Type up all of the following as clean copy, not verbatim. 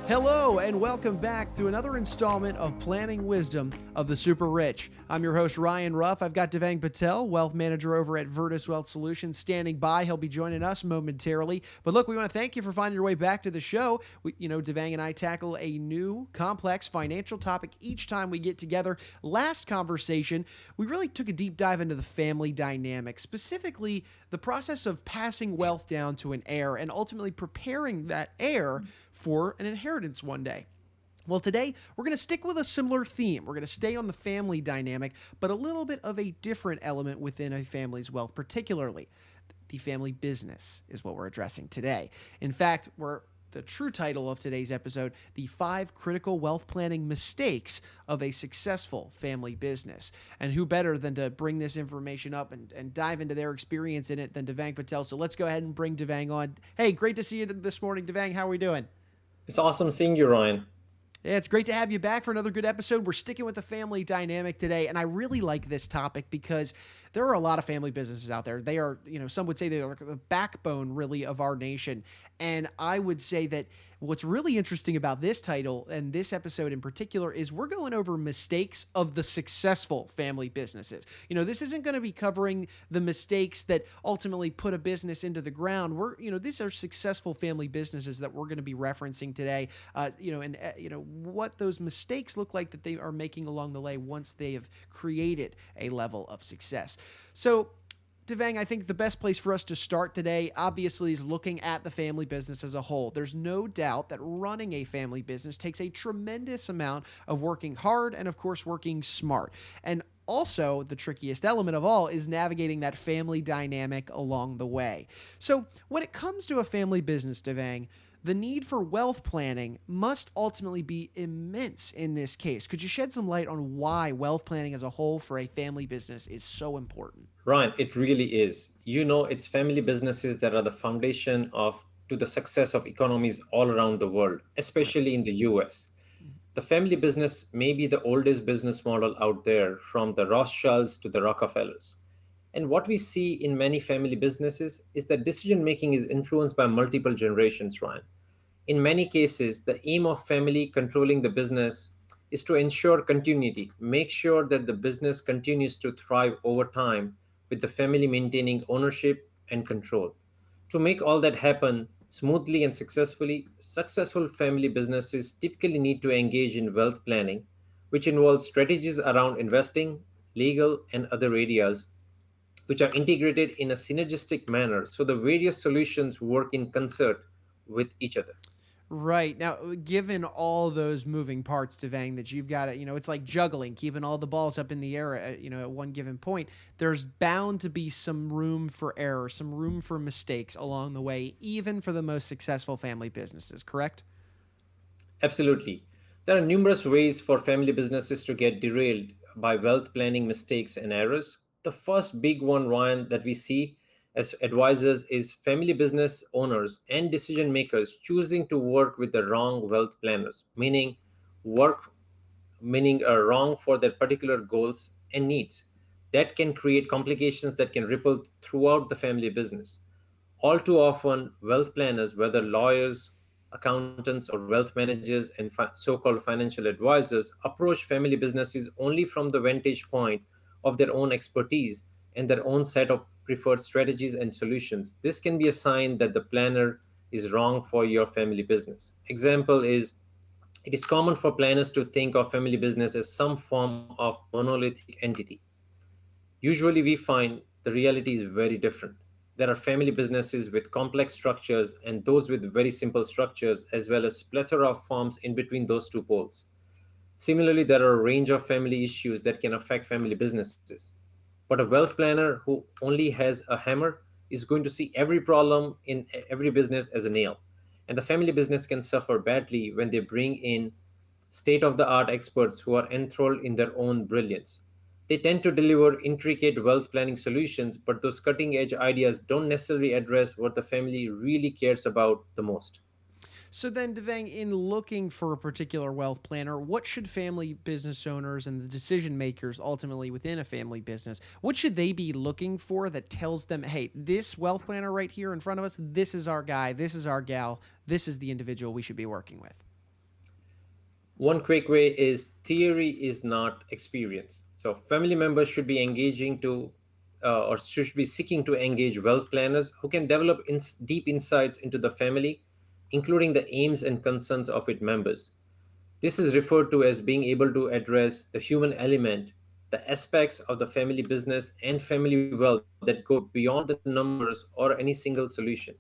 Hello, and welcome back to another installment of Planning Wisdom of the Super Rich. I'm your host, Ryan Ruff. I've got Devang Patel, wealth manager over at Virtus Wealth Solutions, standing by. He'll be joining us momentarily. But look, we want to thank you for finding your way back to the show. Devang and I tackle a new, complex financial topic each time we get together. Last conversation, we really took a deep dive into the family dynamic, specifically the process of passing wealth down to an heir and ultimately preparing that heir for an inheritance one day. Well, today we're going to stick with a similar theme. We're going to stay on the family dynamic, but a little bit of a different element within a family's wealth, particularly the family business is what we're addressing today. In fact, the true title of today's episode, the 5 critical wealth planning mistakes of a successful family business. And who better than to bring this information up and dive into their experience in it than Devang Patel. So let's go ahead and bring Devang on. Hey, great to see you this morning, Devang. How are we doing? It's awesome seeing you, Ryan. Yeah, it's great to have you back for another good episode. We're sticking with the family dynamic today, and I really like this topic because there are a lot of family businesses out there. They are, some would say they are the backbone, really, of our nation. And I would say that what's really interesting about this title and this episode in particular is we're going over mistakes of the successful family businesses. This isn't going to be covering the mistakes that ultimately put a business into the ground. These are successful family businesses that we're going to be referencing today. What those mistakes look like that they are making along the way once they have created a level of success. So, Devang, I think the best place for us to start today, obviously, is looking at the family business as a whole. There's no doubt that running a family business takes a tremendous amount of working hard and, of course, working smart. And also, the trickiest element of all is navigating that family dynamic along the way. So, when it comes to a family business, Devang, the need for wealth planning must ultimately be immense in this case. Could you shed some light on why wealth planning as a whole for a family business is so important? Ryan, it really is. It's family businesses that are the foundation to the success of economies all around the world, Right. especially in the US. The family business may be the oldest business model out there, from the Rothschilds to the Rockefellers. And what we see in many family businesses is that decision making is influenced by multiple generations, Ryan. In many cases, the aim of family controlling the business is to ensure continuity, make sure that the business continues to thrive over time, with the family maintaining ownership and control. To make all that happen smoothly and successfully, successful family businesses typically need to engage in wealth planning, which involves strategies around investing, legal, and other areas, which are integrated in a synergistic manner so the various solutions work in concert with each other. Right. Now, given all those moving parts, Devang, that you've got to, it's like juggling, keeping all the balls up in the air at one given point. There's bound to be some room for error, some room for mistakes along the way, even for the most successful family businesses, correct? Absolutely. There are numerous ways for family businesses to get derailed by wealth planning mistakes and errors. The first big one, Ryan, that we see as advisors is family business owners and decision makers choosing to work with the wrong wealth planners, work meaning wrong for their particular goals and needs. That can create complications that can ripple throughout the family business. All too often, wealth planners, whether lawyers, accountants, or wealth managers and so called financial advisors, approach family businesses only from the vantage point of their own expertise and their own set of preferred strategies and solutions. This can be a sign that the planner is wrong for your family business. Example is, it is common for planners to think of family business as some form of monolithic entity. Usually, we find the reality is very different. There are family businesses with complex structures and those with very simple structures, as well as plethora of forms in between those two poles. Similarly, there are a range of family issues that can affect family businesses. But a wealth planner who only has a hammer is going to see every problem in every business as a nail. And the family business can suffer badly when they bring in state of the art experts who are enthralled in their own brilliance. They tend to deliver intricate wealth planning solutions, but those cutting edge ideas don't necessarily address what the family really cares about the most. So then, Devang, in looking for a particular wealth planner, what should family business owners and the decision makers ultimately within a family business, what should they be looking for that tells them, hey, this wealth planner right here in front of us, this is our guy, this is our gal, this is the individual we should be working with? One quick way is theory is not experience. So family members should be engaging to or should be seeking to engage wealth planners who can develop deep insights into the family, including the aims and concerns of its members. This is referred to as being able to address the human element, the aspects of the family business and family wealth that go beyond the numbers or any single solution.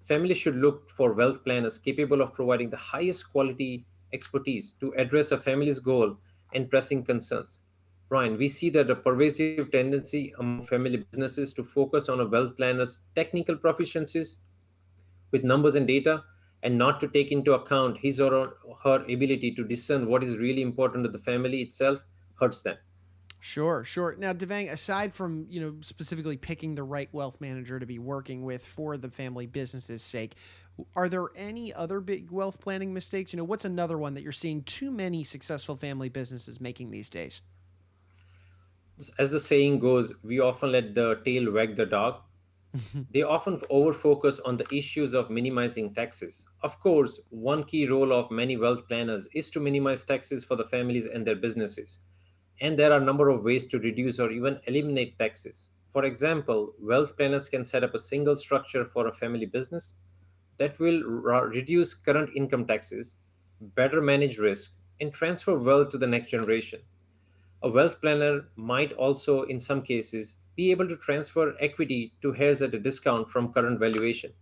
Families should look for wealth planners capable of providing the highest quality expertise to address a family's goal and pressing concerns. Ryan, we see that a pervasive tendency among family businesses to focus on a wealth planner's technical proficiencies with numbers and data and not to take into account his or her ability to discern what is really important to the family itself hurts them. Sure, sure. Now, Devang, aside from specifically picking the right wealth manager to be working with for the family business's sake, are there any other big wealth planning mistakes? What's another one that you're seeing too many successful family businesses making these days? As the saying goes, we often let the tail wag the dog. They often over focus on the issues of minimizing taxes. Of course, one key role of many wealth planners is to minimize taxes for the families and their businesses. And there are a number of ways to reduce or even eliminate taxes. For example, wealth planners can set up a single structure for a family business that will reduce current income taxes, better manage risk, and transfer wealth to the next generation. A wealth planner might also, in some cases, be able to transfer equity to heirs at a discount from current valuation.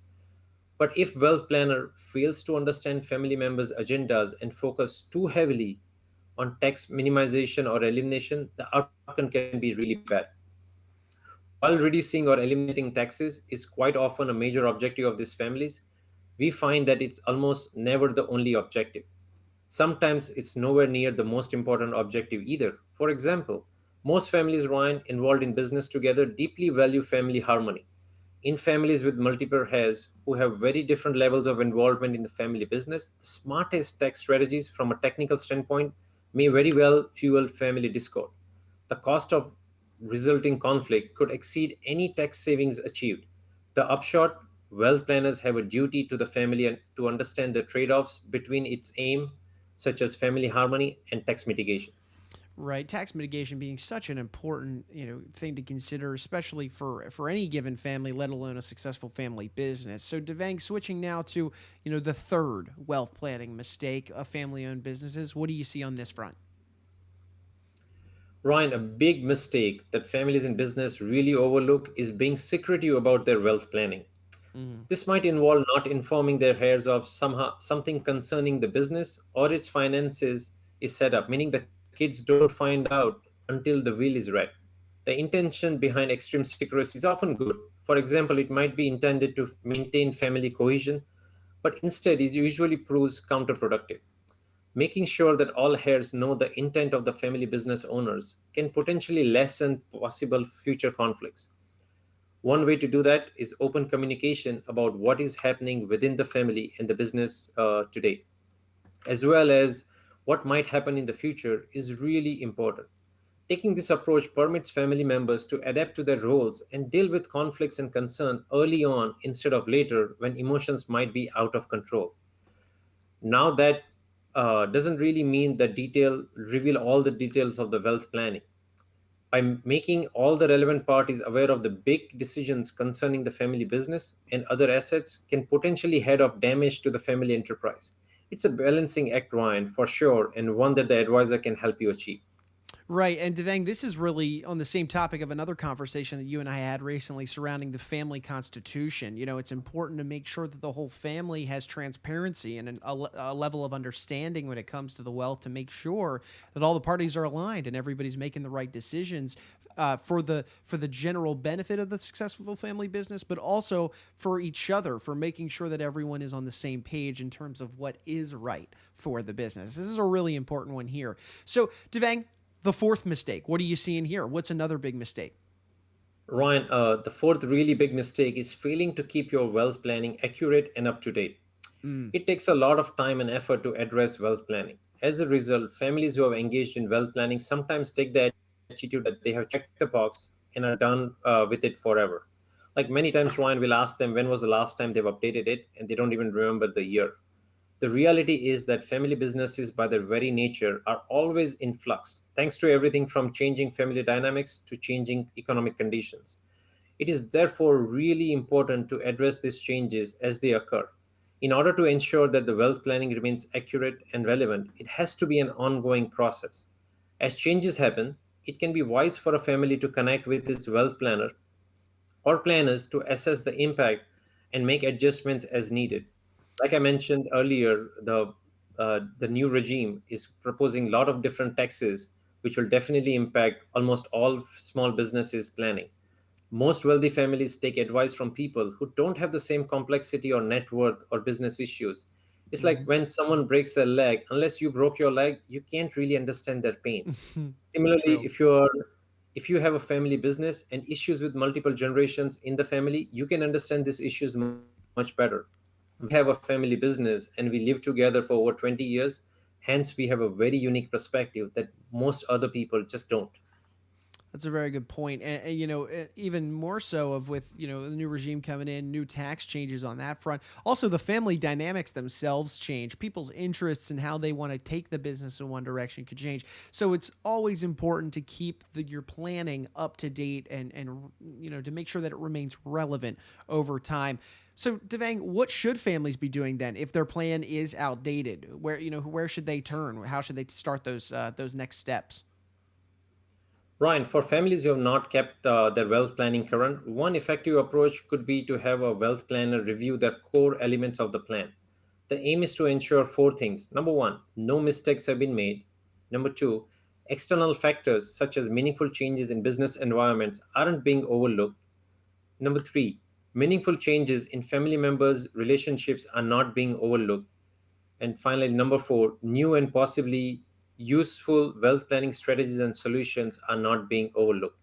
But if wealth planner fails to understand family members' agendas and focus too heavily on tax minimization or elimination, the outcome can be really bad. While reducing or eliminating taxes is quite often a major objective of these families, we find that it's almost never the only objective. Sometimes it's nowhere near the most important objective either. For example, most families, Ryan, involved in business together deeply value family harmony. In families with multiple heirs who have very different levels of involvement in the family business, the smartest tax strategies from a technical standpoint may very well fuel family discord. The cost of resulting conflict could exceed any tax savings achieved. The upshot, wealth planners have a duty to the family and to understand the trade offs between its aim, such as family harmony and tax mitigation. Right, tax mitigation being such an important thing to consider, especially for any given family, let alone a successful family business. So, Devang, switching now to the third wealth planning mistake of family-owned businesses. What do you see on this front? Ryan, a big mistake that families in business really overlook is being secretive about their wealth planning. Mm. This might involve not informing their heirs of something concerning the business or its finances is set up, meaning the kids don't find out until the will is read. The intention behind extreme secrecy is often good. For example, it might be intended to maintain family cohesion, but instead it usually proves counterproductive. Making sure that all heirs know the intent of the family business owners can potentially lessen possible future conflicts. One way to do that is open communication about what is happening within the family and the business today, as well as what might happen in the future, is really important. Taking this approach permits family members to adapt to their roles and deal with conflicts and concern early on instead of later when emotions might be out of control. Now, that doesn't really mean that detail reveal all the details of the wealth planning. By making all the relevant parties aware of the big decisions concerning the family business and other assets can potentially head off damage to the family enterprise. It's a balancing act, Ryan, for sure, and one that the advisor can help you achieve. Right. And Devang, this is really on the same topic of another conversation that you and I had recently surrounding the family constitution. It's important to make sure that the whole family has transparency and a level of understanding when it comes to the wealth to make sure that all the parties are aligned and everybody's making the right decisions for the general benefit of the successful family business, but also for each other, for making sure that everyone is on the same page in terms of what is right for the business. This is a really important one here. So, Devang, the fourth mistake. What are you seeing here? What's another big mistake? Ryan, the fourth really big mistake is failing to keep your wealth planning accurate and up to date. Mm. It takes a lot of time and effort to address wealth planning. As a result, families who have engaged in wealth planning sometimes take the attitude that they have checked the box and are done with it forever. Like many times, Ryan will ask them when was the last time they've updated it, and they don't even remember the year. The reality is that family businesses, by their very nature, are always in flux, thanks to everything from changing family dynamics to changing economic conditions. It is therefore really important to address these changes as they occur. In order to ensure that the wealth planning remains accurate and relevant, it has to be an ongoing process. As changes happen, it can be wise for a family to connect with its wealth planner or planners to assess the impact and make adjustments as needed. Like I mentioned earlier, the new regime is proposing a lot of different taxes, which will definitely impact almost all small businesses planning. Most wealthy families take advice from people who don't have the same complexity or net worth or business issues. It's like when someone breaks their leg, unless you broke your leg, you can't really understand their pain. Hmm. Similarly, True. if you have a family business and issues with multiple generations in the family, you can understand these issues much better. We have a family business and we live together for over 20 years. Hence, we have a very unique perspective that most other people just don't. That's a very good point, and even more so of with the new regime coming in, new tax changes on that front. Also, the family dynamics themselves change. People's interests and how they want to take the business in one direction could change. So it's always important to keep your planning up to date and to make sure that it remains relevant over time. So, Devang, what should families be doing then if their plan is outdated? Where should they turn? How should they start those next steps? Ryan, for families who have not kept their wealth planning current, one effective approach could be to have a wealth planner review the core elements of the plan. The aim is to ensure four things. Number one, no mistakes have been made. Number two, external factors such as meaningful changes in business environments aren't being overlooked. Number three, meaningful changes in family members' relationships are not being overlooked. And finally, number four, new and possibly useful wealth planning strategies and solutions are not being overlooked.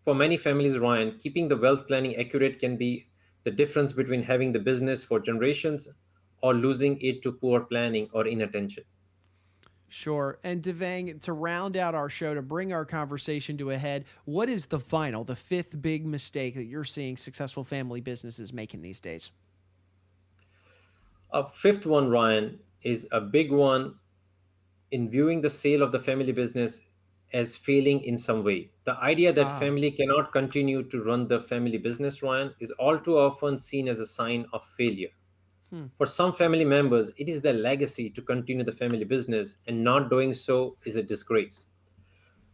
For many families, Ryan, keeping the wealth planning accurate can be the difference between having the business for generations or losing it to poor planning or inattention. Sure. And Devang, to round out our show, to bring our conversation to a head, what is the fifth big mistake that you're seeing successful family businesses making these days? A fifth one, Ryan, is a big one in viewing the sale of the family business as failing in some way. The idea that Ah, family cannot continue to run the family business, Ryan, is all too often seen as a sign of failure. hmm. For some family members, it is their legacy to continue the family business, and not doing so is a disgrace.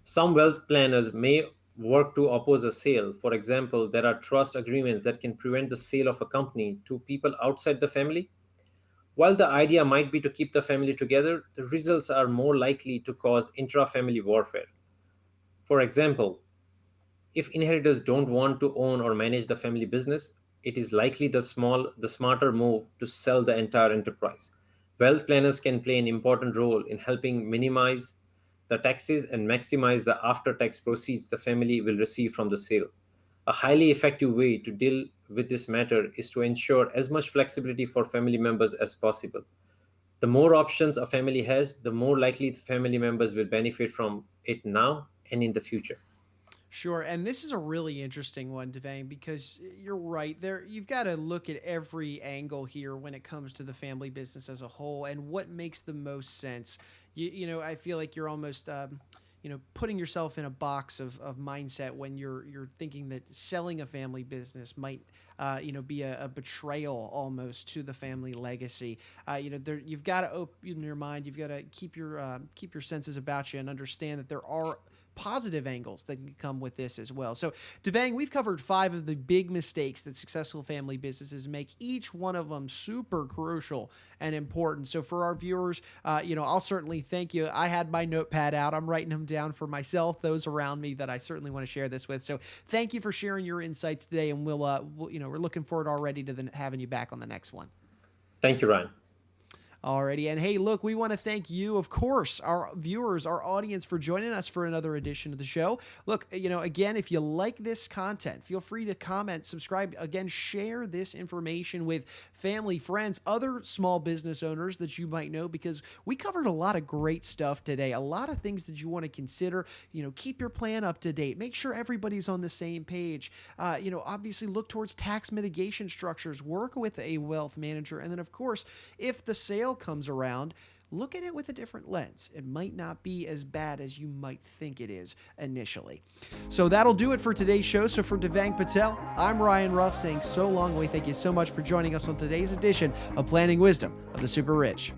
Some wealth planners may work to oppose a sale. For example, there are trust agreements that can prevent the sale of a company to people outside the family. While the idea might be to keep the family together, the results are more likely to cause intra family warfare. For example, if inheritors don't want to own or manage the family business, it is likely the smarter move to sell the entire enterprise. Wealth planners can play an important role in helping minimize the taxes and maximize the after-tax proceeds the family will receive from the sale. A highly effective way to deal with this matter is to ensure as much flexibility for family members as possible. The more options a family has, the more likely the family members will benefit from it now and in the future. Sure, and this is a really interesting one, Devane, because you're right. There, you've got to look at every angle here when it comes to the family business as a whole, and what makes the most sense. I feel like you're almost, putting yourself in a box of mindset when you're thinking that selling a family business might, be a betrayal almost to the family legacy. You've got to open your mind. You've got to keep your senses about you and understand that there are positive angles that can come with this as well. So, Devang, we've covered five of the big mistakes that successful family businesses make, each one of them super crucial and important. So, for our viewers, I'll certainly thank you. I had my notepad out. I'm writing them down for myself, those around me that I certainly want to share this with. So, thank you for sharing your insights today, and we're looking forward already to having you back on the next one. Thank you, Ryan. Alrighty. And hey, look, we want to thank you, of course, our viewers, our audience, for joining us for another edition of the show. Look, again, if you like this content, feel free to comment, subscribe, again, share this information with family, friends, other small business owners that you might know, because we covered a lot of great stuff today, a lot of things that you want to consider. Keep your plan up to date. Make sure everybody's on the same page. Obviously look towards tax mitigation structures, work with a wealth manager. And then, of course, if the sale sale comes around, look at it with a different lens. It might not be as bad as you might think it is initially. So that'll do it for today's show. So for Devang Patel, I'm Ryan Ruff saying so long. We thank you so much for joining us on today's edition of Planning Wisdom of the Super Rich.